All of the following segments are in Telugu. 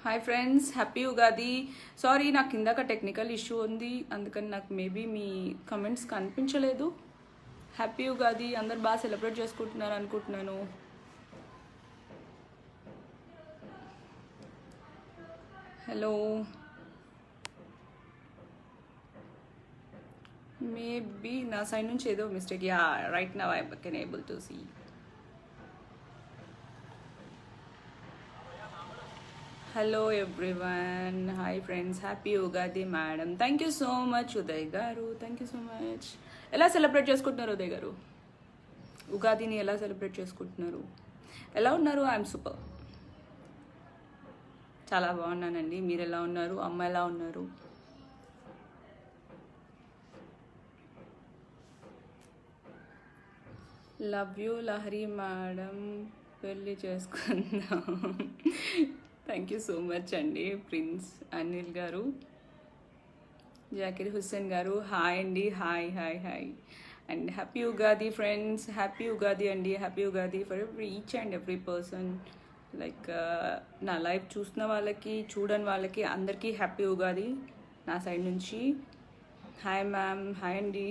Hi friends, happy Ugadi. Sorry, నాకు ఇందాక టెక్నికల్ ఇష్యూ ఉంది, అందుకని నాకు మేబీ మీ కమెంట్స్ కనిపించలేదు. హ్యాపీ ఉగాది. అందరు బాగా సెలబ్రేట్ చేసుకుంటున్నారు అనుకుంటున్నాను. హలో. మేబీ నా సైడ్ నుంచి ఏదో mistake. Yeah, right now I can able to see. Hello everyone, hi friends, happy Ugadi madam. Thank you so much Uday garu, thank you so much. ఎలా సెలబ్రేట్ చేసుకుంటున్నారు ఉదయ్ గారు? ఉగాదిని ఎలా సెలబ్రేట్ చేసుకుంటున్నారు? ఎలా ఉన్నారు? ఐఎమ్ సూపర్, చాలా బాగున్నానండి. మీరు ఎలా ఉన్నారు? అమ్మ ఎలా ఉన్నారు? లవ్ యూ లహరి మేడం, పెళ్ళి చేసుకుందాం. థ్యాంక్ యూ సో మచ్ అండి. ప్రిన్స్ అనిల్ గారు, జాకిర్ హుస్సేన్ గారు, హాయ్ అండి. Hi hi hi and happy Ugadi friends. Happy Ugadi అండి. Happy Ugadi for each and every person. Like నా లైవ్ చూసిన వాళ్ళకి, చూడని వాళ్ళకి అందరికీ హ్యాపీ ఉగాది నా సైడ్ నుంచి. హాయ్ మ్యామ్, హాయ్ అండి.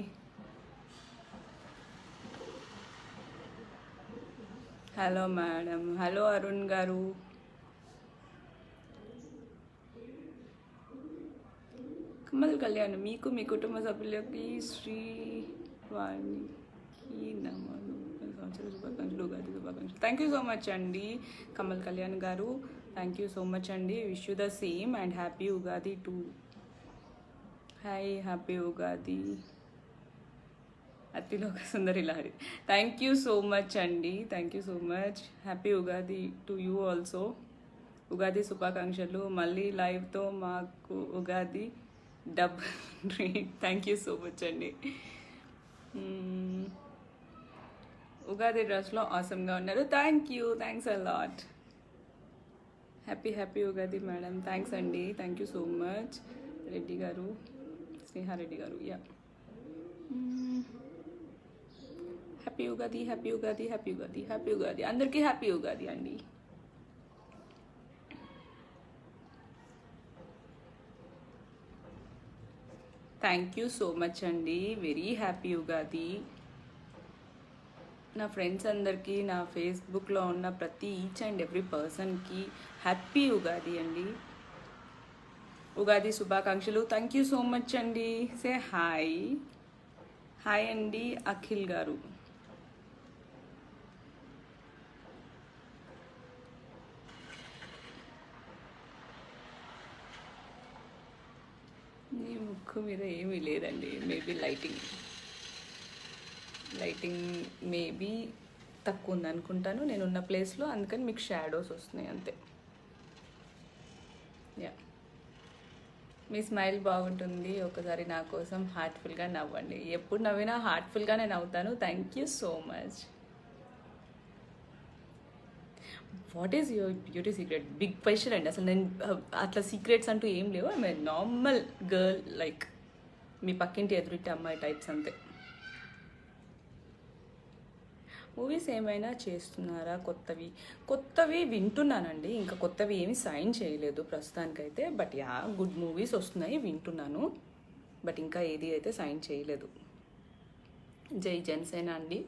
హలో మేడం, హలో అరుణ్ గారు. కమల్ కళ్యాణ్, మీకు మీ కుటుంబ సభ్యులకి శ్రీవాణికి సంవత్సర శుభాకాంక్షలు, ఉగాది శుభాకాంక్షలు. థ్యాంక్ యూ సో మచ్ అండి Kamal Kalyan garu. Thank you so much అండి. Wish you the same and happy Ugadi too. Hi, happy Ugadi అతిలోక సుందరి Lahari. Thank you so much అండి. Thank you so much. Happy Ugadi to you also. Ugadi శుభాకాంక్షలు. మళ్ళీ లైవ్తో మాకు Ugadi double treat. Thank you so much అండి. ఉగాది డ్రెస్లో ఆసమ్గా ఉన్నారు. Thank you, thanks a lot. Happy happy Ugadi madam. Thanks అండి, thank you so much. Reddy గారు, స్నేహారెడ్డి గారు, yeah. Happy Ugadi, happy Ugadi, happy Ugadi, happy Ugadi. అందరికీ హ్యాపీ ఉగాది అండి. థ్యాంక్ యూ సో మచ్ అండి. Very happy Ugadi. నా ఫ్రెండ్స్ అందరికీ, నా ఫేస్బుక్లో ఉన్న ప్రతి ఈచ్ అండ్ ఎవ్రీ పర్సన్కి హ్యాపీ ఉగాది అండి. ఉగాది శుభాకాంక్షలు. థ్యాంక్ యూ సో మచ్ అండి. Say hi. హాయ్ అండి అఖిల్ గారు. నీ ముక్కు మీద ఏమీ లేదండి. మేబీ లైటింగ్ మేబీ తక్కువ ఉంది అనుకుంటాను నేనున్న ప్లేస్లో, అందుకని మీకు షాడోస్ వస్తున్నాయి అంతే. యా, మీ స్మైల్ బాగుంటుంది. ఒకసారి నా కోసం హార్ట్ఫుల్గా నవ్వండి. ఎప్పుడు నవ్వినా హార్ట్ఫుల్గానే నవ్వుతాను. Thank you so much. What is your beauty secret? Big question అండి. అసలు నేను అట్లా సీక్రెట్స్ అంటూ ఏం లేవు. I mean normal girl, like మీ పక్కింటి ఎదురింటి అమ్మాయి టైప్స్ అంతే. మూవీస్ ఏమైనా చేస్తున్నారా? కొత్తవి వింటున్నానండి. ఇంకా కొత్తవి ఏమి సైన్ చేయలేదు ప్రస్తుతానికైతే. బట్ యా, గుడ్ మూవీస్ వస్తున్నాయి, వింటున్నాను. బట్ ఇంకా ఏది అయితే సైన్ చేయలేదు. జై జనసేన అండి.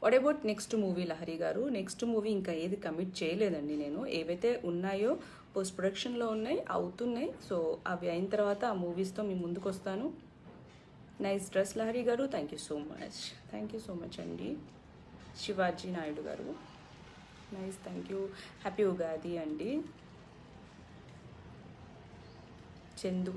What about next movie Lahari garu? Next movie ఇంకా ఏది కమిట్ చేయలేదండి నేను. ఏవైతే ఉన్నాయో పోస్ట్ ప్రొడక్షన్లో ఉన్నాయి, అవుతున్నాయి. సో అవి అయిన తర్వాత ఆ మూవీస్తో మీ ముందుకు వస్తాను. Nice dress Lahari garu. Thank you so much. Thank you so much అండి. శివాజీ నాయుడు గారు, nice, thank you. Happy Ugadi అండి. చందు,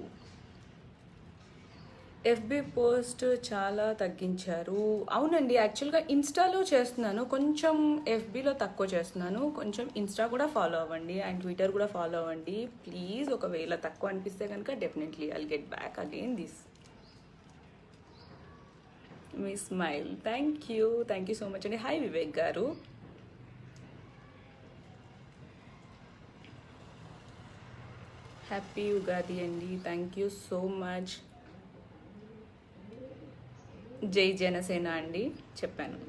ఎఫ్బి పోస్ట్ చాలా తగ్గించారు. అవునండి, యాక్చువల్గా ఇన్స్టాలో చేస్తున్నాను కొంచెం, ఎఫ్బిలో తక్కువ చేస్తున్నాను కొంచెం. ఇన్స్టా కూడా ఫాలో అవ్వండి అండ్ ట్విట్టర్ కూడా ఫాలో అవ్వండి ప్లీజ్. ఒకవేళ తక్కువ అనిపిస్తే కనుక definitely I'll get back again this. Me smile, thank you so much అండి. హాయ్ వివేక్ గారు. హ్యాపీ ఉగాది అండి. Thank you so much. జై జనసేన అండి, చెప్పాను.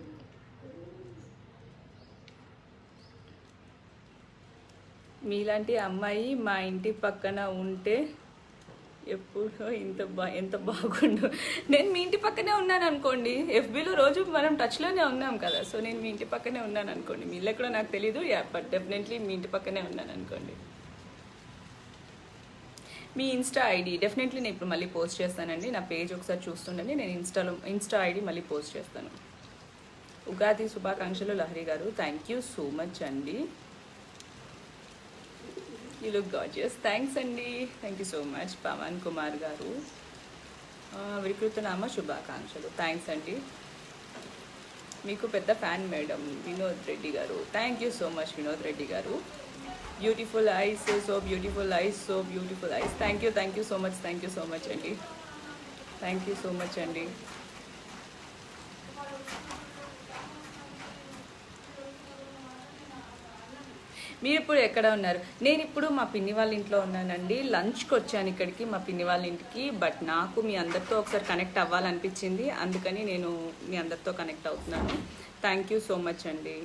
మీలాంటి అమ్మాయి మా ఇంటి పక్కన ఉంటే ఎప్పుడో ఎంత బాగుండు. నేను మీ ఇంటి పక్కనే ఉన్నాను అనుకోండి, ఎఫ్బీలో రోజు మనం టచ్లోనే ఉన్నాం కదా, సో నేను మీ ఇంటి పక్కనే ఉన్నాను అనుకోండి. మీ ఇల్లు ఎక్కడో నాకు తెలీదు, బట్ డెఫినెట్లీ మీ ఇంటి పక్కనే ఉన్నాను అనుకోండి. మీ ఇన్స్టా ఐడి డెఫినెట్లీ నేను ఇప్పుడు మళ్ళీ పోస్ట్ చేస్తానండి. నా పేజ్ ఒకసారి చూస్తుండండి, నేను ఇన్స్టా ఐడి మళ్ళీ పోస్ట్ చేస్తాను. ఉగాది శుభాకాంక్షలు Lahari garu. Thank you so much అండి. You look gorgeous. థ్యాంక్స్ అండి, thank you so much. Pawan Kumar garu వికృతనామ శుభాకాంక్షలు. థ్యాంక్స్ అండి, మీకు పెద్ద fan madam Vinod Reddy garu. Thank you so much Vinod Reddy garu. Beautiful eyes, so beautiful eyes, so beautiful eyes. Thank you so much, thank you so much అండి, థ్యాంక్ యూ సో మచ్ అండి. మీరు ఇప్పుడు ఎక్కడ ఉన్నారు? నేను ఇప్పుడు మా పిన్ని వాళ్ళ ఇంట్లో ఉన్నానండి. లంచ్కి వచ్చాను ఇక్కడికి మా పిన్ని వాళ్ళ ఇంటికి. బట్ నాకు మీ అందరితో ఒకసారి కనెక్ట్ అవ్వాలనిపించింది, అందుకని నేను మీ అందరితో కనెక్ట్ అవుతున్నాను. థ్యాంక్ యూ సో మచ్ అండి.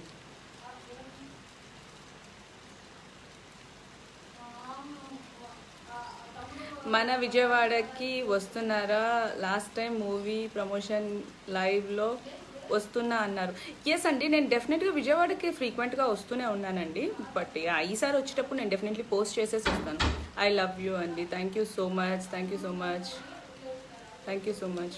మన విజయవాడకి వస్తున్నారా? లాస్ట్ టైం మూవీ ప్రమోషన్ లైవ్లో వస్తున్నా అన్నారు. ఎస్ అండి, నేను డెఫినెట్గా విజయవాడకి ఫ్రీక్వెంట్గా వస్తూనే ఉన్నానండి. బట్ ఈసారి వచ్చేటప్పుడు నేను డెఫినెట్లీ పోస్ట్ చేసేసి వస్తాను. ఐ లవ్ యూ అండి, thank you so much, thank you so much, thank you so much.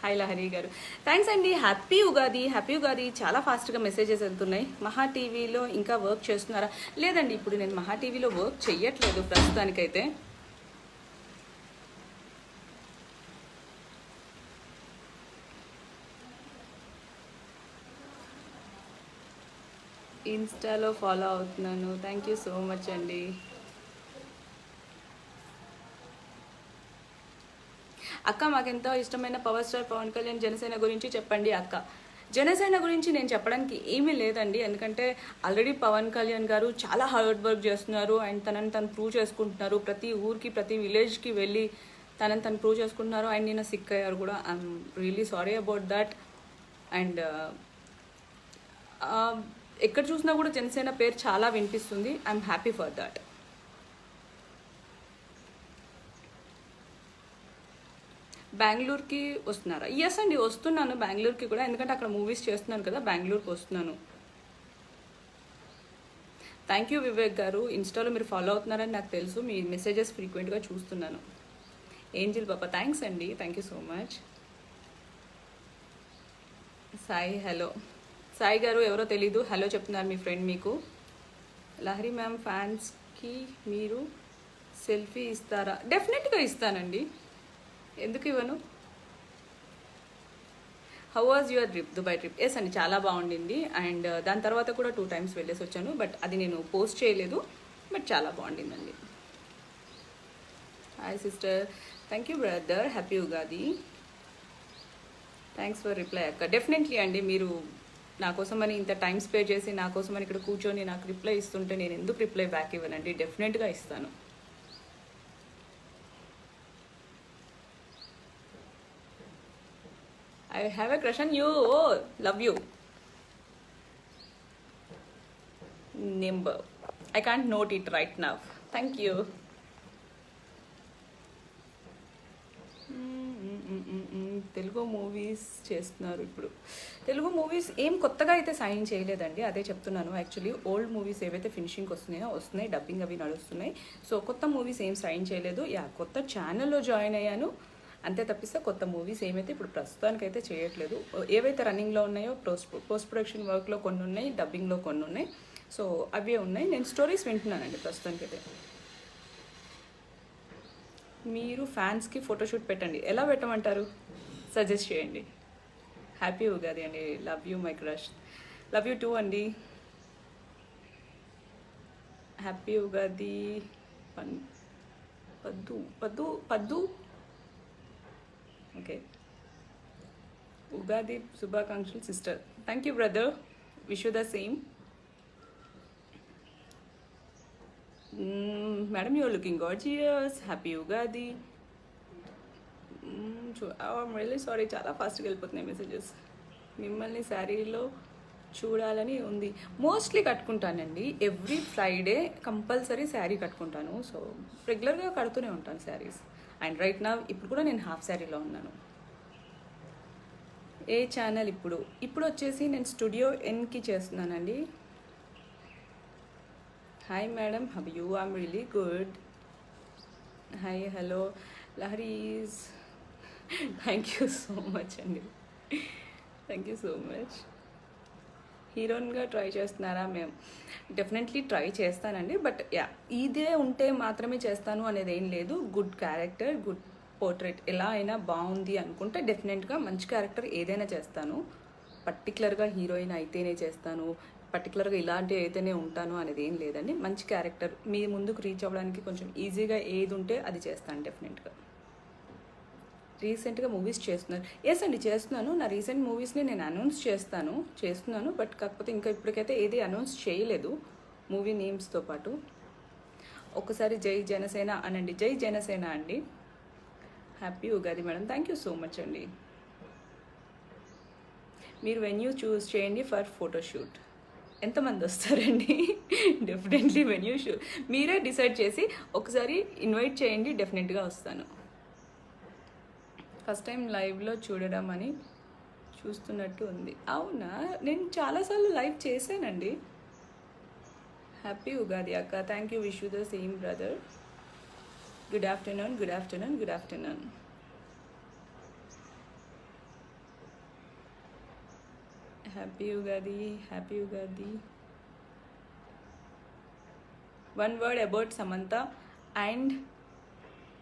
Hi Lahari గారు, థ్యాంక్స్ అండి. Happy Ugadi, happy Ugadi. చాలా ఫాస్ట్గా మెసేజెస్ వెళ్తున్నాయి. మహా టీవీలో ఇంకా వర్క్ చేస్తున్నారా? లేదండి, ఇప్పుడు నేను మహా టీవీలో వర్క్ చెయ్యట్లేదు ప్రస్తుతానికైతే. ఇన్స్టాలో ఫాలో అవుతున్నాను. థ్యాంక్ యూ సో మచ్ అండి. అక్క, మాకెంతో ఇష్టమైన పవర్ స్టార్ పవన్ కళ్యాణ్ జనసేన గురించి చెప్పండి అక్క. జనసేన గురించి నేను చెప్పడానికి ఏమీ లేదండి, ఎందుకంటే ఆల్రెడీ పవన్ కళ్యాణ్ గారు చాలా హార్డ్ వర్క్ చేస్తున్నారు అండ్ తనని తను ప్రూవ్ చేసుకుంటున్నారు. ప్రతి ఊరికి ప్రతి విలేజ్కి వెళ్ళి తనని తను ప్రూవ్ చేసుకుంటున్నారు. అండ్ నేను సిక్ అయ్యారు కూడా. I'm really sorry about that. And ఎక్కడ చూసినా కూడా జనసేన పేరు చాలా వినిపిస్తుంది. I'm happy for that. బెంగళూరుకి వస్తున్నారా? ఎస్ అండి, వస్తున్నాను బెంగళూరుకి కూడా, ఎందుకంటే అక్కడ మూవీస్ చేస్తున్నాను కదా, బెంగళూరుకి వస్తున్నాను. థ్యాంక్ యూ వివేక్ గారు. ఇన్స్టాలో మీరు ఫాలో అవుతున్నారని నాకు తెలుసు, మీ మెసేజెస్ ఫ్రీక్వెంట్గా చూస్తున్నాను. ఏంజిల్ పాప, థ్యాంక్స్ అండి, thank you so much. Sai, hello. Sai గారు ఎవరో తెలీదు, హలో చెప్తున్నారు మీ ఫ్రెండ్ మీకు. లహరి మ్యామ్ ఫ్యాన్స్కి మీరు సెల్ఫీ ఇస్తారా? డెఫినెట్గా ఇస్తానండి, ఎందుకు ఇవ్వను. How was your trip, Dubai trip? Yes అండి, చాలా బాగుండింది. అండ్ దాని తర్వాత కూడా 2 times వెళ్ళేసి వచ్చాను, బట్ అది నేను పోస్ట్ చేయలేదు. బట్ చాలా బాగుండిందండి. Hi sister, thank you brother, happy Ugadi. Thanks for reply అక్క. డెఫినెట్లీ అండి, మీరు నా కోసమని ఇంత టైం స్పేర్ చేసి నా కోసమని ఇక్కడ కూర్చొని నాకు రిప్లై ఇస్తుంటే నేను ఎందుకు రిప్లై బ్యాక్ ఇవ్వనండి? డెఫినెట్గా ఇస్తాను. I have a crush on you. Oh, love you. Number. I can't note it right now. Thank you. Telugu movies చేస్తున్నారు ఇప్పుడు. తెలుగు మూవీస్ ఏం కొత్తగా అయితే సైన్ చేయలేదండి, అదే చెప్తున్నాను. యాక్చువల్లీ ఓల్డ్ మూవీస్ ఏవైతే ఫినిషింగ్కి వస్తున్నాయి, డబ్బింగ్ అవి నడుస్తున్నాయి. సో కొత్త మూవీస్ ఏం సైన్ చేయలేదు. కొత్త ఛానల్లో జాయిన్ అయ్యాను అంతే తప్పిస్తే కొత్త మూవీస్ ఏమైతే ఇప్పుడు ప్రస్తుతానికైతే చేయట్లేదు. ఏవైతే రన్నింగ్లో ఉన్నాయో పోస్ట్ ప్రొడక్షన్ వర్క్లో కొన్ని ఉన్నాయి, డబ్బింగ్లో కొన్ని ఉన్నాయి. సో అవే ఉన్నాయి. నేను స్టోరీస్ వింటున్నానండి ప్రస్తుతానికైతే. మీరు ఫ్యాన్స్కి ఫోటోషూట్ పెట్టండి. ఎలా పెట్టమంటారు? సజెస్ట్ చేయండి. హ్యాపీ ఉగాది అండి. Love you my crush. Love you too అండి. హ్యాపీ ఉగాది పద్దు పద్దు పద్దు. ఓకే, ఉగాది శుభాకాంక్షలు sister. Thank you brother, wish you the same. Madam you are looking gorgeous. Happy Ugadi. I'm really sorry, చాలా ఫాస్ట్గా వెళ్ళిపోతున్నాయి మెసేజెస్. మిమ్మల్ని శారీలో చూడాలని ఉంది. మోస్ట్లీ కట్టుకుంటానండి. ఎవ్రీ ఫ్రైడే కంపల్సరీ శారీ కట్టుకుంటాను. సో రెగ్యులర్గా కడుతూనే ఉంటాను శారీస్. అండ్ రైట్ నా ఇప్పుడు కూడా నేను హాఫ్ శారీలో ఉన్నాను. ఏ ఛానల్ ఇప్పుడు వచ్చేసి నేను స్టూడియో ఎన్కి చేస్తున్నానండి. Hi madam, how you? I'm really good. Hi, hello Lahari's. Thank you so much అండి, థ్యాంక్ యూ సో మచ్. హీరోయిన్గా ట్రై చేస్తున్నారా? మేము డెఫినెట్లీ ట్రై చేస్తానండి. బట్ యా, ఇదే ఉంటే మాత్రమే చేస్తాను అనేది ఏం లేదు. గుడ్ క్యారెక్టర్, గుడ్ పోర్ట్రేట్ ఎలా అయినా బాగుంది అనుకుంటే డెఫినెట్గా మంచి క్యారెక్టర్ ఏదైనా చేస్తాను. పర్టికులర్గా హీరోయిన్ అయితేనే చేస్తాను, పర్టికులర్గా ఇలాంటివి అయితేనే ఉంటాను అనేది ఏం లేదండి. మంచి క్యారెక్టర్ మీ ముందుకు రీచ్ అవ్వడానికి కొంచెం ఈజీగా ఏది ఉంటే అది చేస్తాను డెఫినెట్గా. రీసెంట్గా మూవీస్ చేస్తున్నారు? ఎస్ అండి, చేస్తున్నాను. నా రీసెంట్ మూవీస్ని నేను అనౌన్స్ చేస్తున్నాను. బట్ కాకపోతే ఇంకా ఇప్పటికైతే ఏది అనౌన్స్ చేయలేదు మూవీ నేమ్స్తో పాటు. ఒకసారి జై జనసేన అనండి. జై జనసేన అండి. Happy Ugadi madam. Thank you so much అండి. మీరు వెన్యూ చూస్ చేయండి ఫర్ ఫోటోషూట్. ఎంతమంది వస్తారండి? డెఫినెట్లీ వెన్యూ మీరే డిసైడ్ చేసి ఒకసారి ఇన్వైట్ చేయండి, డెఫినెట్గా వస్తాను. ఫస్ట్ టైం లైవ్లో చూడడం అని చూస్తున్నట్టు ఉంది. అవునా, నేను చాలాసార్లు లైవ్ చేశానండి. హ్యాపీ ఉగాది అక్క. Thank you. Wish you the same brother. Good afternoon, good afternoon, good afternoon. Happy Ugadi, happy Ugadi. One word about Samantha and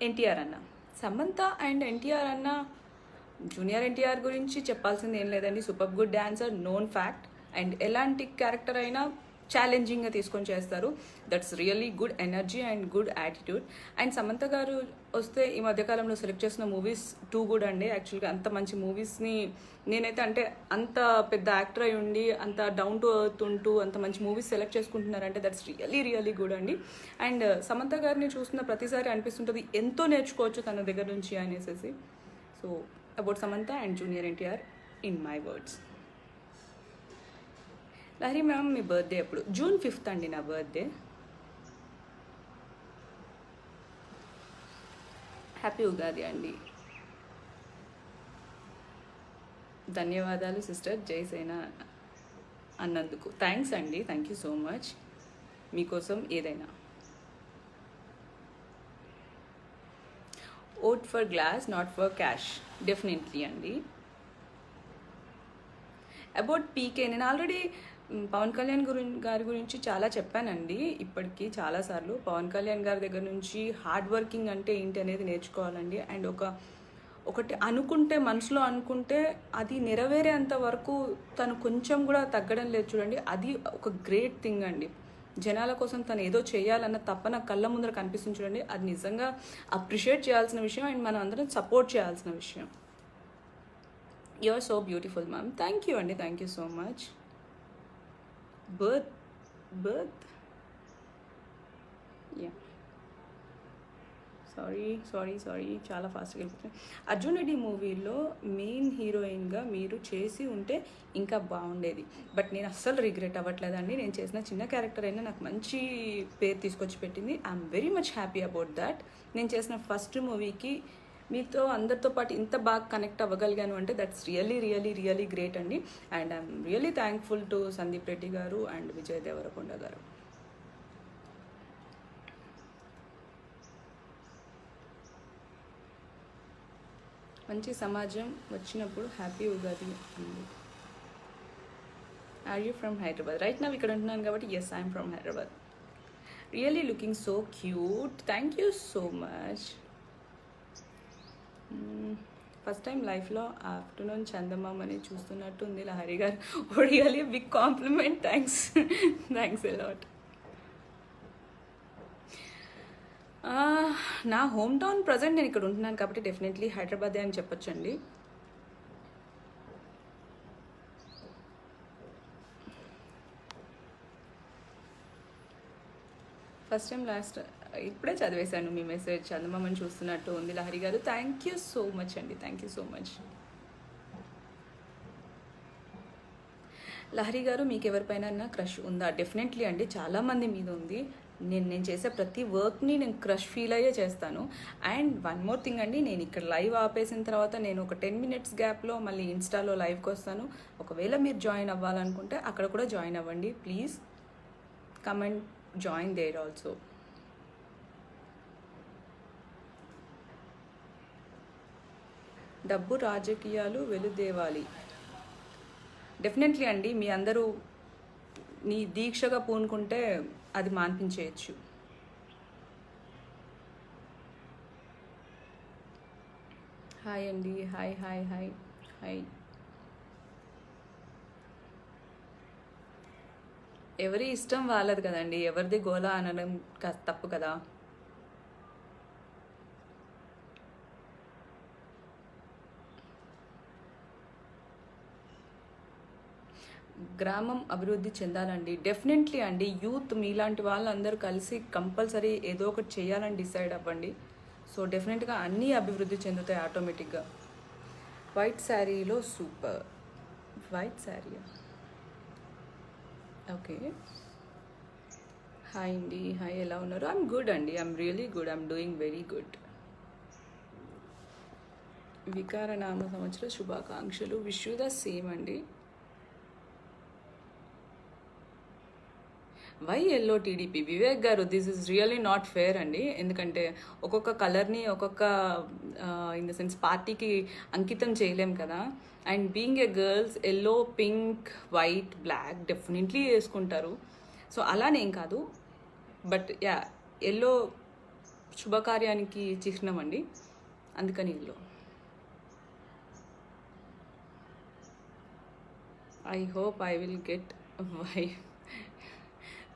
NTR అన్న. సమంత అండ్ ఎన్టీఆర్ అన్న, జూనియర్ ఎన్టీఆర్ గురించి చెప్పాల్సింది ఏం లేదండి. Super good dancer, known fact. And ఎలాంటి క్యారెక్టర్ అయినా ఛాలెంజింగ్గా తీసుకొని చేస్తారు. That's really good energy and good attitude. And Samantha గారు వస్తే ఈ మధ్యకాలంలో సెలెక్ట్ చేసిన మూవీస్ టూ గుడ్ అండి. యాక్చువల్గా అంత మంచి మూవీస్ని నేనైతే, అంటే అంత పెద్ద యాక్టర్ అయి ఉండి అంత డౌన్ టు ఎర్త్ ఉంటూ అంత మంచి మూవీస్ సెలెక్ట్ చేసుకుంటున్నారంటే దట్స్ రియల్లీ గుడ్ అండి. అండ్ సమంత గారిని చూస్తున్న ప్రతిసారి అనిపిస్తుంటుంది ఎంతో నేర్చుకోవచ్చు తన దగ్గర నుంచి అనేసి. So about Samantha and junior NTR in my words. Lahari ma'am, me birthday ఎప్పుడు? June 5th అండి నా బర్త్డే. హ్యాపీ ఉగాది అండి. ధన్యవాదాలు సిస్టర్ జయసేన అన్నందుకు. థ్యాంక్స్ అండి, థ్యాంక్ యూ సో మచ్. మీకోసం ఏదైనా. Vote for glass, not for cash. Definitely అండి. అబౌట్ పీకే, నేను ఆల్రెడీ పవన్ కళ్యాణ్ గారి గురించి చాలా చెప్పానండి ఇప్పటికీ చాలాసార్లు. పవన్ కళ్యాణ్ గారి దగ్గర నుంచి హార్డ్ వర్కింగ్ అంటే ఏంటి అనేది నేర్చుకోవాలండి. అండ్ ఒకటి అనుకుంటే, మనసులో అనుకుంటే అది నెరవేరేంత వరకు తను కొంచెం కూడా తగ్గడం లేదు చూడండి. అది ఒక గ్రేట్ థింగ్ అండి. జనాల కోసం తను ఏదో చేయాలన్న తప్పన కళ్ళ ముందర కనిపిస్తుంది చూడండి. అది నిజంగా అప్రిషియేట్ చేయాల్సిన విషయం అండ్ మనం అందరం సపోర్ట్ చేయాల్సిన విషయం. You are so beautiful ma'am. Thank you అండి, thank you so much. Birth yeah, sorry చాలా ఫాస్ట్గా వెళ్ళిపోతుంది. అర్జున్ రెడ్డి మూవీలో మెయిన్ హీరోయిన్గా మీరు చేసి ఉంటే ఇంకా బాగుండేది. బట్ నేను అస్సలు రిగ్రెట్ అవ్వట్లేదండి. నేను చేసిన చిన్న క్యారెక్టర్ అయినా నాకు మంచి పేరు తీసుకొచ్చి పెట్టింది. I'm very much happy about that. నేను చేసిన ఫస్ట్ మూవీకి మీతో అందరితో పాటు ఇంత బాగా కనెక్ట్ అవ్వగలిగాను అంటే దట్స్ రియల్లీ గ్రేట్ అండి. And I'm really thankful to Sandeep Reddy గారు అండ్ విజయ్ దేవరకొండ గారు. మంచి సమాజం వచ్చినప్పుడు హ్యాపీ ఉగాది అండి. Are you from Hyderabad? Right నా ఇక్కడ ఉంటున్నాను కాబట్టి yes, I'm from Hyderabad. Really looking so cute. Thank you so much. First time లైఫ్లో ఆఫ్టర్నూన్ చందమామని చూస్తున్నట్టు ఉంది Lahari garu. Really big compliment. Thanks a lot. నా హోమ్ టౌన్ ప్రజెంట్ నేను ఇక్కడ ఉంటున్నాను కాబట్టి డెఫినెట్లీ హైదరాబాదే అని చెప్పొచ్చండి. ఫస్ట్ టైం లాస్ట్ ఇప్పుడే చదివేశాను మీ మెసేజ్. చందమామని చూస్తున్నట్టు ఉంది Lahari garu. Thank you so much అండి, thank you so much. Lahari గారు, మీకు ఎవరిపైన క్రష్ ఉందా? డెఫినెట్లీ అండి, చాలామంది మీద ఉంది. నేను చేసే ప్రతి వర్క్ని నేను క్రష్ ఫీల్ అయ్యే చేస్తాను. అండ్ వన్ మోర్ థింగ్ అండి, నేను ఇక్కడ లైవ్ ఆపేసిన తర్వాత నేను ఒక 10 minutes గ్యాప్లో మళ్ళీ ఇన్స్టాలో లైవ్కి వస్తాను. ఒకవేళ మీరు జాయిన్ అవ్వాలనుకుంటే అక్కడ కూడా జాయిన్ అవ్వండి. Please come and join there also. డబ్బు రాజకీయాలు వెలుదేవాలి. డెఫినెట్లీ అండి, మీ అందరూ నీ దీక్షగా పూనుకుంటే అది మాన్పించేయచ్చు. హాయ్ అండి, హాయ్ హాయ్ హాయ్ హాయ్. ఎవరి ఇష్టం వాళ్ళది కదండి, ఎవరిది గోలా అనడం తప్పు కదా. గ్రామం అభివృద్ధి చెందాలండి. డెఫినెట్లీ అండి, యూత్ మీలాంటి వాళ్ళందరూ కలిసి కంపల్సరీ ఏదో ఒకటి చేయాలని డిసైడ్ అవ్వండి. సో డెఫినెట్గా అన్నీ అభివృద్ధి చెందుతాయి ఆటోమేటిక్గా. వైట్ శారీలో super. White sari, okay. Hi అండి, హాయ్, ఎలా ఉన్నారు? ఐఎమ్ గుడ్ అండి, I'm really good, I'm doing very good. వికారనామ సంవత్సర శుభాకాంక్షలు. విష్ యూ ద సేమ్ అండి. Why yellow TDP? Vivek garu, this is really not fair అండి. ఎందుకంటే ఒక్కొక్క కలర్ని ఒక్కొక్క ఇన్ ద సెన్స్ పార్టీకి అంకితం చేయలేం కదా. And being a girls, yellow, pink, white, black definitely వేసుకుంటారు. సో అలానేం కాదు, బట్ యా, ఎల్లో శుభకార్యానికి చిహ్నం అండి, అందుకని yellow. I hope I will get wife.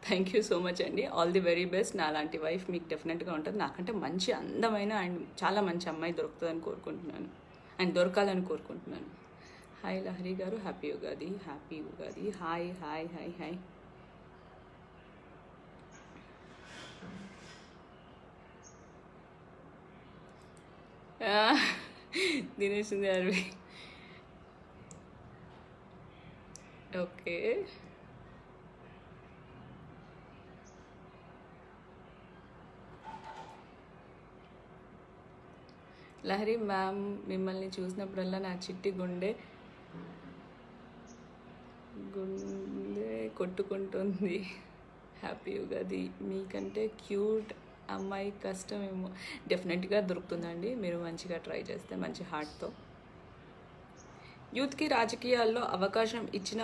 Thank you so much అండి, ఆల్ ది వెరీ బెస్ట్. నా లాంటి వైఫ్ మీకు డెఫినెట్గా ఉంటుంది. నాకంటే మంచి అందమైన అండ్ చాలా మంచి అమ్మాయి దొరుకుతుందని కోరుకుంటున్నాను, అండ్ దొరకాలని కోరుకుంటున్నాను. Hi Lahari garu, happy Ugadi, happy Ugadi. Hi hi hi hi. Dinesh Aravi, okay. Lahari ma'am, మిమ్మల్ని చూసినప్పుడల్లా నా చిట్టి గుండె కొట్టుకుంటుంది. హ్యాపీ ఉగాది. మీకంటే క్యూట్ అమ్మాయి కష్టమేమో. డెఫినెట్గా దొరుకుతుందండి, మీరు మంచిగా ట్రై చేస్తే, మంచి హార్ట్తో. యూత్కి రాజకీయాల్లో అవకాశం ఇచ్చిన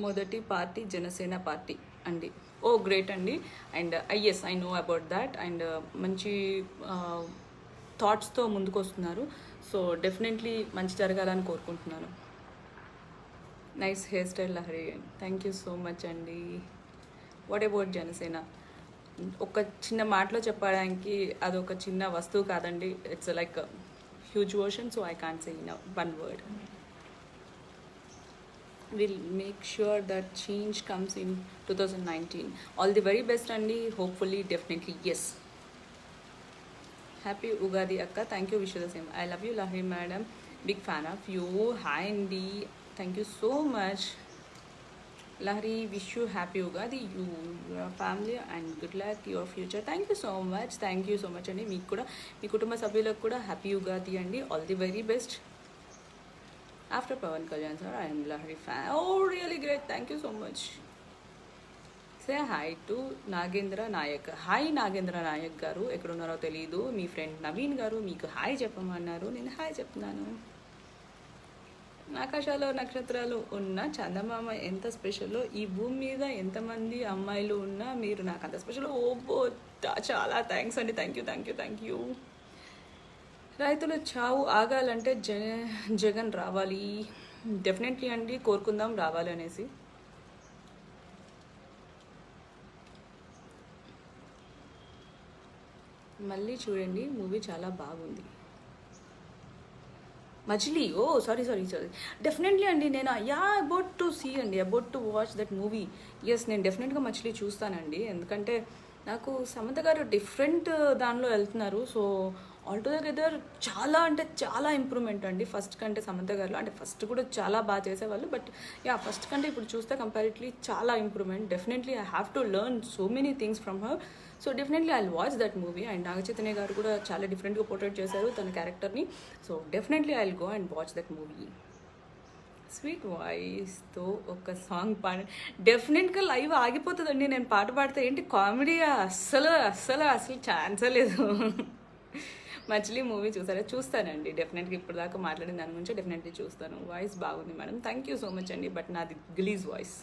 మొదటి పార్టీ జనసేన పార్టీ అండి. ఓ గ్రేట్ అండి. And yes, I know about that. And మంచి థాట్స్తో ముందుకు వస్తున్నారు. సో డెఫినెట్లీ మంచి జరగాలని కోరుకుంటున్నాను. Nice hair style Lahari, thank you so much అండి. What about Janasena? ఒక చిన్న మాటలో చెప్పడానికి అదొక చిన్న వస్తువు కాదండి, it's like huge ocean. So I can't say in one word. We'll make sure that change comes in 2019. All the very best అండి. Hopefully, definitely, yes. Happy Ugadi akka. Thank you, wish you the same. I love you Lahri madam. Big fan of you. Hi Andy. Thank you so much. Lahri, wish you happy Ugadi. You, your family, and good luck your future. Thank you so much. Thank you so much అండి. మీకు కూడా, మీ కుటుంబ సభ్యులకు కూడా హ్యాపీ ఉగాది అండి. All the very best. After Pawan Kalyan sir, I am Lahri fan. Oh, really great. Thank you so much. Say hi to Nagendra Nayak. Hi Nagendra Nayak garu. ఎక్కడున్నారో తెలియదు. మీ ఫ్రెండ్ నవీన్ గారు మీకు హాయ్ చెప్పమన్నారు, నేను హాయ్ చెప్తున్నాను. ఆకాశాల్లో నక్షత్రాలు ఉన్న చందమామ ఎంత స్పెషల్లో, ఈ భూమి మీద ఎంతమంది అమ్మాయిలు ఉన్నా మీరు నాకు అంత స్పెషల్. ఓ చాలా థ్యాంక్స్ అండి. Thank you thank you thank you. రైతుల చావు ఆగాలంటే జగన్ రావాలి. డెఫినెట్లీ అండి, కోరుకుందాం రావాలి అనేసి. మళ్ళీ చూడండి, మూవీ చాలా బాగుంది. మజిలీ, ఓ సారీ. డెఫినెట్లీ అండి, నేను అబౌట్ టు సీ అండి, about to watch that movie. Yes, నేను డెఫినెట్గా మజిలీ చూస్తానండి. ఎందుకంటే నాకు సమంత గారు డిఫరెంట్ దానిలో వెళ్తున్నారు. సో ఆల్టుగెదర్ చాలా అంటే చాలా ఇంప్రూవ్మెంట్ అండి ఫస్ట్ కంటే. సమంత గారు అంటే ఫస్ట్ కూడా చాలా బాగా చేసేవాళ్ళు, బట్ యా ఫస్ట్ కంటే ఇప్పుడు చూస్తే కంపారిటివ్లీ చాలా improvement. Definitely I have to learn so many things from her. So definitely I watch that movie. And Naga Chaitanya garu కూడా చాలా డిఫరెంట్గా పోర్ట్రేట్ చేశారు తన క్యారెక్టర్ని. So definitely I will go and watch that movie. Sweet వాయిస్తో ఒక సాంగ్ పాడి డెఫినెట్గా లైవ్ ఆగిపోతుందండి నేను పాట పాడితే. ఏంటి కామెడీ, అస్సలు అస్సలు అసలు ఛాన్సే లేదు. మచిలీ మూవీ చూస్తానండి డెఫినెట్గా. ఇప్పుడు దాకా మాట్లాడిన దాని గురించి డెఫినెట్లీ చూస్తాను. వాయిస్ బాగుంది madam, thank you so much అండి. బట్ నాది గలీజ్ voice.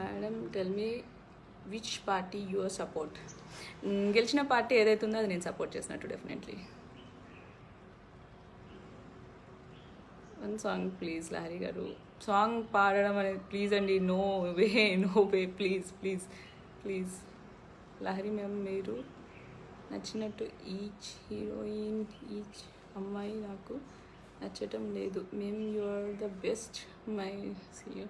Madam tell me which party your support. గెలిచిన పార్టీ ఏదైతే ఉందో అది నేను సపోర్ట్ చేసినట్టు definitely. One song please Lahari garu. Song పాడడం అనేది ప్లీజ్ అండి, no way please please please. Lahari ma'am మీరు నచ్చినట్టు ఈచ్ హీరోయిన్ ఈచ్ అమ్మాయి నాకు నచ్చటం లేదు. మేము you are the best my see you.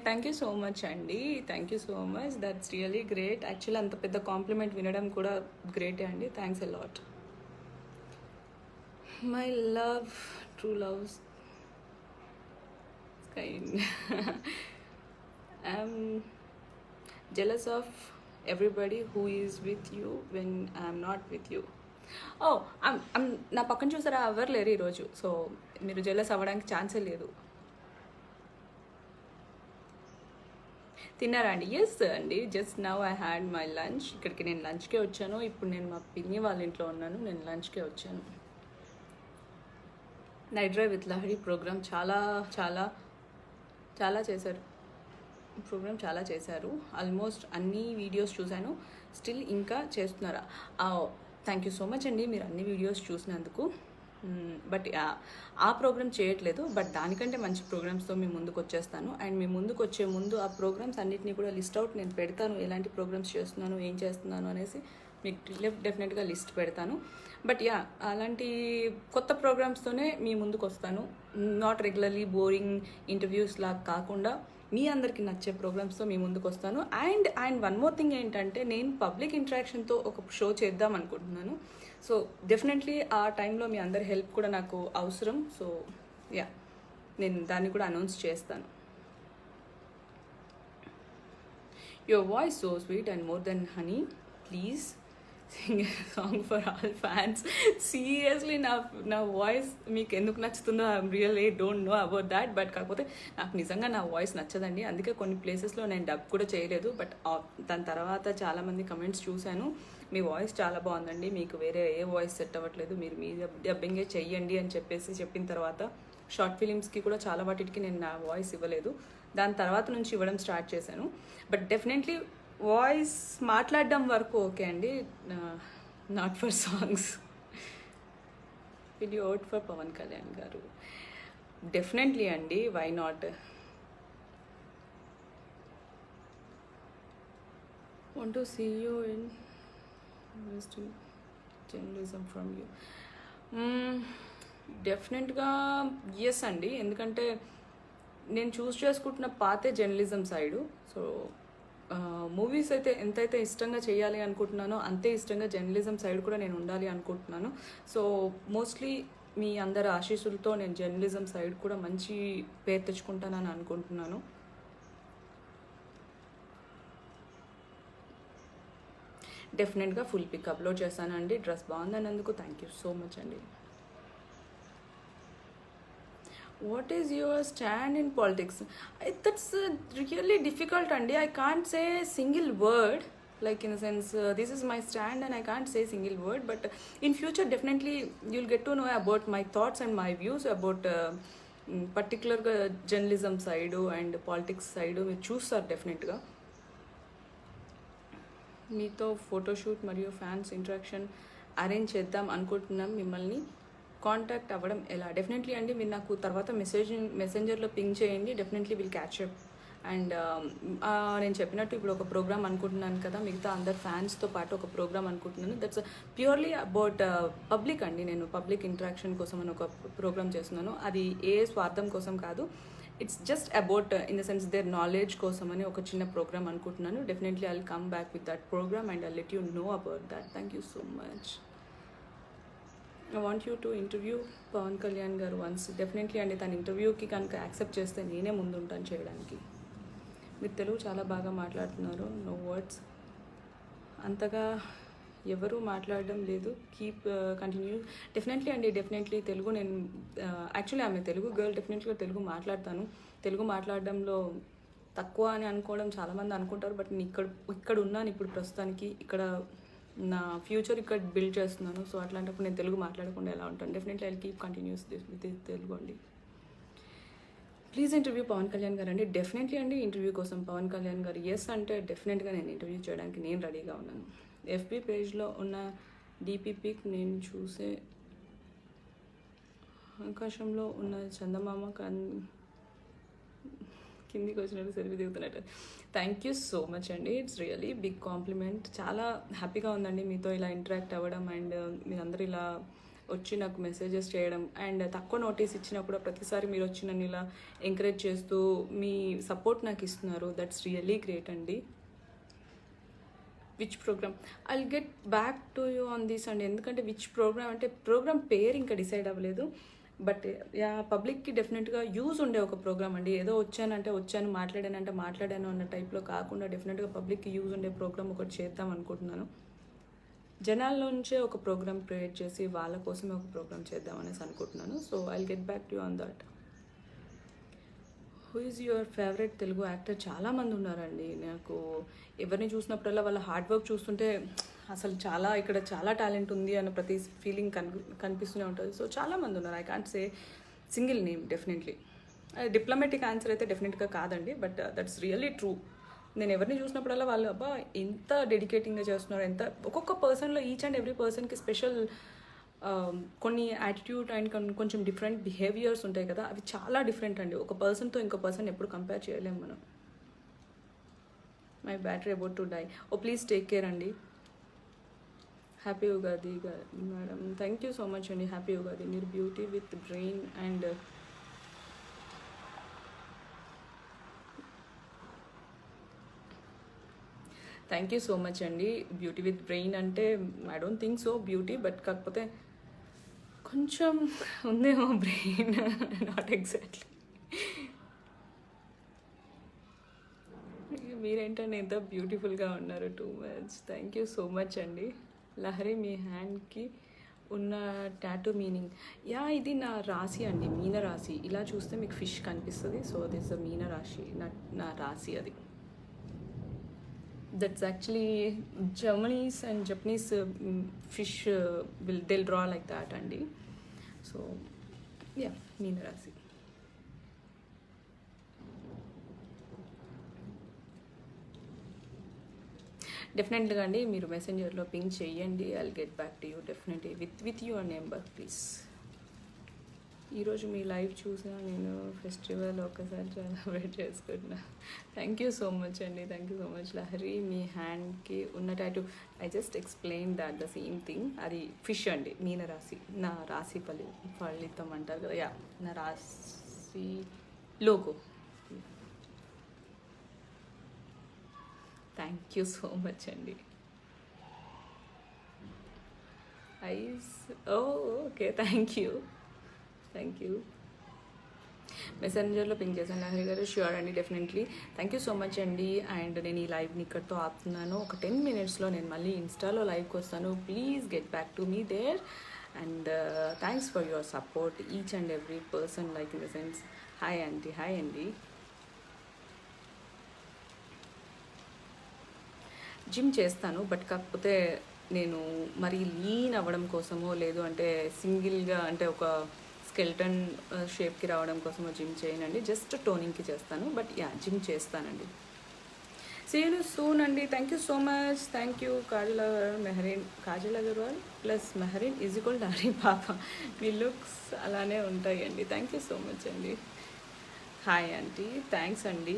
Thank you so much అండి, thank you so much. That's really great. Actually అంత పెద్ద కాంప్లిమెంట్ వినడం కూడా గ్రేటే అండి. Thanks a lot. My love true loves kind. I'm jealous of everybody who is with you when I'm not with you. Oh, I'm నా పక్కన చూసారా ఎవరు లేరు ఈరోజు. సో మీరు జెలస్ అవ్వడానికి ఛాన్సే లేదు. తిన్నారా అండి? ఎస్ అండి, just now I had my lunch. ఇక్కడికి నేను లంచ్కే వచ్చాను. ఇప్పుడు నేను మా పిన్ని వాళ్ళ ఇంట్లో ఉన్నాను. నేను లంచ్కే వచ్చాను. Night drive with Lahari programme చాలా చాలా చాలా చేశారు. ప్రోగ్రామ్ చాలా చేశారు. ఆల్మోస్ట్ అన్ని వీడియోస్ చూశాను. స్టిల్ ఇంకా చేస్తున్నారా? థ్యాంక్ యూ సో మచ్ అండి మీరు అన్ని వీడియోస్ చూసినందుకు. బట్ ఆ ప్రోగ్రామ్ చేయట్లేదు, బట్ దానికంటే మంచి ప్రోగ్రామ్స్తో మీ ముందుకు వచ్చేస్తాను. అండ్ మీ ముందుకు వచ్చే ముందు ఆ ప్రోగ్రామ్స్ అన్నిటినీ కూడా లిస్ట్ అవుట్ నేను పెడతాను. ఎలాంటి ప్రోగ్రామ్స్ చేస్తున్నాను, ఏం చేస్తున్నాను అనేసి మీకు డెఫినెట్గా లిస్ట్ పెడతాను. బట్ యా అలాంటి కొత్త ప్రోగ్రామ్స్తోనే మీ ముందుకు వస్తాను. నాట్ రెగ్యులర్లీ బోరింగ్ ఇంటర్వ్యూస్ లాగా కాకుండా మీ అందరికీ నచ్చే ప్రోగ్రామ్స్తో మీ ముందుకు వస్తాను. అండ్ వన్ మోర్ థింగ్ ఏంటంటే నేను పబ్లిక్ ఇంటరాక్షన్తో ఒక షో చేద్దాం అనుకుంటున్నాను. సో డెఫినెట్లీ ఆ టైంలో మీ అందరి హెల్ప్ కూడా నాకు అవసరం. సో యా నేను దాన్ని కూడా అనౌన్స్ చేస్తాను. Your voice so sweet and more than honey, please sing song for all fans. Seriously నా వాయిస్ మీకు ఎందుకు నచ్చుతుందో I really don't know about that. But కాకపోతే నాకు నిజంగా నా వాయిస్ నచ్చదండి. అందుకే కొన్ని ప్లేసెస్లో నేను డబ్ కూడా చేయలేదు. బట్ దాని తర్వాత చాలామంది కమెంట్స్ చూశాను, మీ వాయిస్ చాలా బాగుందండి, మీకు వేరే ఏ వాయిస్ సెట్ అవ్వట్లేదు, మీరు మీ డబ్బింగే చెయ్యండి అని చెప్పిన తర్వాత షార్ట్ ఫిలిమ్స్కి కూడా చాలా వాటికి నేను నా వాయిస్ ఇవ్వలేదు. దాని తర్వాత నుంచి ఇవ్వడం స్టార్ట్ చేశాను. బట్ డెఫినెట్లీ వాయిస్ మాట్లాడడం వరకు ఓకే అండి, not for songs. Will you vote for Pawan Kalyan garu? Definitely అండి, why not. Want to see you in journalism from you. డెఫినెట్గా ఎస్ అండి, ఎందుకంటే నేను చూస్ చేసుకుంటున్న పాతే జర్నలిజం సైడు. సో మూవీస్ అయితే ఎంతైతే ఇష్టంగా చేయాలి అనుకుంటున్నానో అంతే ఇష్టంగా జర్నలిజం సైడ్ కూడా నేను ఉండాలి అనుకుంటున్నాను. సో మోస్ట్లీ మీ అందరి ఆశీస్సులతో నేను జర్నలిజం సైడ్ కూడా మంచి పేరు తెచ్చుకుంటానని అనుకుంటున్నాను. డెఫినెట్గా ఫుల్ పిక్ అప్లోడ్ చేస్తానండి. డ్రెస్ బాగుందన్నందుకు థ్యాంక్ యూ సో మచ్ అండి. What is your stand in politics? That's really difficult అండి. I can't say a single word, like in a sense this is my stand and I can't say a single word, but in future definitely you'll get to know about my thoughts and my views about particularగా journalism side and politics side మీరు చూస్తారు డెఫినెట్గా. మీతో ఫోటోషూట్ మరియు ఫ్యాన్స్ ఇంటరాక్షన్ అరేంజ్ చేద్దాం అనుకుంటున్నాం. మిమ్మల్ని కాంటాక్ట్ అవ్వడం ఎలా? డెఫినెట్లీ అండి, మీరు నాకు తర్వాత మెసెంజర్లో పింగ్ చేయండి. Definitely will catch up. And నేను చెప్పినట్టు ఇప్పుడు ఒక ప్రోగ్రామ్ అనుకుంటున్నాను కదా, మిగతా అందరు ఫ్యాన్స్తో పాటు ఒక ప్రోగ్రామ్ అనుకుంటున్నాను. దట్స్ ప్యూర్లీ అబౌట్ పబ్లిక్ అండి. నేను పబ్లిక్ ఇంటరాక్షన్ కోసం అని ఒక ప్రోగ్రామ్ చేస్తున్నాను. అది ఏ స్వార్థం కోసం కాదు, it's just about in the sense there knowledge కోసం అని ఒక చిన్న ప్రోగ్రామ్ అనుకుంటున్నాను. Definitely I will come back with that programme and I let you know about that. Thank you so much. I want you to interview Pawan Kalyan garu once. Definitely అండి, తన ఇంటర్వ్యూకి కనుక యాక్సెప్ట్ చేస్తే నేనే ముందు ఉంటాను చేయడానికి. మీరు తెలుగు చాలా బాగా మాట్లాడుతున్నారు, నో వర్డ్స్. అంతగా ఎవరు మాట్లాడడం లేదు, కీప్ కంటిన్యూ. డెఫినెట్లీ అండి, డెఫినెట్లీ తెలుగు నేను యాక్చువల్లీ ఆమె తెలుగు గర్ల్, డెఫినెట్లీగా తెలుగు మాట్లాడతాను. తెలుగు మాట్లాడడంలో తక్కువ అని అనుకోవడం చాలామంది అనుకుంటారు, బట్ నేను ఇక్కడ ఉన్నాను ఇప్పుడు ప్రస్తుతానికి. ఇక్కడ నా ఫ్యూచర్ ఇక్కడ బిల్డ్ చేస్తున్నాను. సో అట్లాంటప్పుడు నేను తెలుగు మాట్లాడకుండా ఎలా ఉంటాను? Definitely I keep continues this with Telugu అండి. ప్లీజ్ ఇంటర్వ్యూ పవన్ కళ్యాణ్ గారు అండి. డెఫినెట్లీ అండి, ఇంటర్వ్యూ కోసం పవన్ కళ్యాణ్ గారు ఎస్ అంటే డెఫినెట్గా నేను ఇంటర్వ్యూ చేయడానికి నేను రెడీగా ఉన్నాను. ఎఫ్బీ పేజ్లో ఉన్న డీపీ పిక్ నేను చూసే ఆకాశంలో ఉన్న చందమామ కిందికి వచ్చినట్టు సెల్ఫీ దిగుతున్నట్టు. థ్యాంక్ యూ సో మచ్ అండి, ఇట్స్ రియలీ బిగ్ కాంప్లిమెంట్. చాలా హ్యాపీగా ఉందండి మీతో ఇలా ఇంటరాక్ట్ అవ్వడం, అండ్ మీరందరూ ఇలా వచ్చి నాకు మెసేజెస్ చేయడం, అండ్ తక్కువ నోటీస్ ఇచ్చినా కూడా ప్రతిసారి మీరు వచ్చి నన్ను ఇలా ఎంకరేజ్ చేస్తూ మీ సపోర్ట్ నాకు ఇస్తున్నారు. దట్స్ రియలీ గ్రేట్ అండి. Which programme I'll get back to you on this అండి. ఎందుకంటే విచ్ ప్రోగ్రామ్ అంటే ప్రోగ్రామ్ పేరు ఇంకా డిసైడ్ అవ్వలేదు, బట్ యా పబ్లిక్కి డెఫినెట్గా యూజ్ ఉండే ఒక ప్రోగ్రామ్ అండి. ఏదో వచ్చాను మాట్లాడాను అన్న టైప్లో కాకుండా డెఫినెట్గా పబ్లిక్కి యూజ్ ఉండే ప్రోగ్రామ్ ఒకటి చేద్దాం అనుకుంటున్నాను. జనాల్లో నుంచే ఒక ప్రోగ్రామ్ క్రియేట్ చేసి వాళ్ళ కోసమే ఒక ప్రోగ్రామ్ చేద్దాం అనేసి అనుకుంటున్నాను. So I'll get back to you on that. Who is your favourite Telugu actor? చాలామంది ఉన్నారండి. నాకు ఎవరిని చూసినప్పుడల్లా వాళ్ళ హార్డ్ వర్క్ చూస్తుంటే అసలు ఇక్కడ చాలా టాలెంట్ ఉంది అన్న ప్రతి ఫీలింగ్ కనిపిస్తూనే ఉంటుంది. సో చాలామంది ఉన్నారు. I can't say single name. Definitely diplomatic answer అయితే డెఫినెట్గా కాదండి, బట్ దట్స్ రియల్లీ ట్రూ. నేను ఎవరిని చూసినప్పుడల్లా వాళ్ళు అబ్బా ఎంత డెడికేటింగ్గా చేస్తున్నారు, ఎంత ఒక్కొక్క పర్సన్లో ఈచ్ అండ్ ఎవ్రీ పర్సన్కి స్పెషల్ కొన్ని యాటిట్యూడ్ అండ్ కొంచెం డిఫరెంట్ బిహేవియర్స్ ఉంటాయి కదా, అవి చాలా డిఫరెంట్ అండి. ఒక పర్సన్తో ఇంకో పర్సన్ ఎప్పుడు కంపేర్ చేయలేము మనం. My battery about to die. Oh please take care అండి. Happy Ugadi madam. Thank you so much అండి. హ్యాపీ ఉగాది. మీరు beauty with brain and thank you so much అండి. బ్యూటీ విత్ బ్రెయిన్ అంటే I don't think so beauty, but కాకపోతే కొంచెం ఉందేమో బ్రెయిన్, నాట్ ఎగ్జాక్ట్లీ. మీరేంటండి ఎంత బ్యూటిఫుల్గా ఉన్నారు, too much. Thank you so much అండి. లహరి, మీ హ్యాండ్కి ఉన్న టాటూ మీనింగ్? యా, ఇది నా రాశి అండి, మీన రాశి. ఇలా చూస్తే మీకు ఫిష్ కనిపిస్తుంది, సో దిస్ మీన రాశి, నా రాశి అది. That's actually Japanese fish they'll draw like that అండి. సో యా, మీన రాశి. డెఫినెట్గా అండి, మీరు మెసెంజర్లో పింక్ చేయండి. I'll get back to you definitely with your number please. ఈరోజు మీ లైవ్ చూసినా నేను ఫెస్టివల్ ఒకసారి చాలా వెయిట్ చేసుకుంటున్నా. థ్యాంక్ యూ సో మచ్ అండి. Thank you so much. Lahari, మీ హ్యాండ్కి ఉన్న tattoo? I just explain that the same thing. అది ఫిష్ అండి, మీన రాశి. నా రాశి ఫలితం అంటారు కదా, యా, నా రాశి logo. Thank you so much అండి. Eyes, okay, thank you. మెసెంజర్లో పింక్ చేశాను లహరి గారు. ష్యూర్ అండి, definitely. Thank you so much అండి. అండ్ నేను ఈ లైవ్ని ఇక్కడితో ఆపుతున్నాను. ఒక 10 minutesలో నేను మళ్ళీ ఇన్స్టాలో లైవ్కి వస్తాను. Please get back to me there. And thanks for your support each and every person, like in the sense. Hi aunty. Hi అండి. జిమ్ చేస్తాను, బట్ కాకపోతే నేను మరి లీన్ అవ్వడం కోసమో, లేదు అంటే సింగిల్గా అంటే ఒక స్కెల్టన్ షేప్కి రావడం కోసమో జిమ్ చేయనండి. జస్ట్ టోనింగ్కి చేస్తాను, బట్ యా, జిమ్ చేస్తానండి. సీ యూ సూన్ అండి. Thank you so much. Thank you. Kajal Aggarwal plus Mehreen is equal to Hari పాప. మీ లుక్స్ అలానే ఉంటాయండి. థ్యాంక్ యూ సో మచ్ అండి. Hi aunty. థ్యాంక్స్ అండి.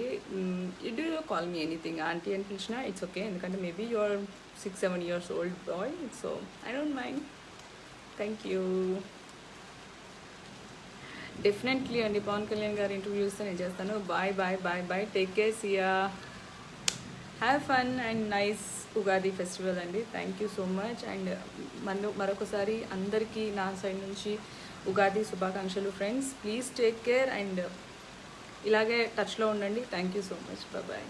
Do you call me anything aunty అని పిలిచినా ఇట్స్ ఓకే, ఎందుకంటే maybe you are 6-7 years old boy, so I don't mind. Thank you. Definitely అండి, పవన్ కళ్యాణ్ గారి ఇంటర్వ్యూస్ నేను చేస్తాను. Bye bye bye bye. Take care. See ya. Have fun and nice Ugadi festival అండి. Thank you so much. And మరొకసారి అందరికీ నా సైడ్ నుంచి ఉగాది శుభాకాంక్షలు friends. Please take care and ఇలాగే టచ్లో ఉండండి. Thank you so much. Bye.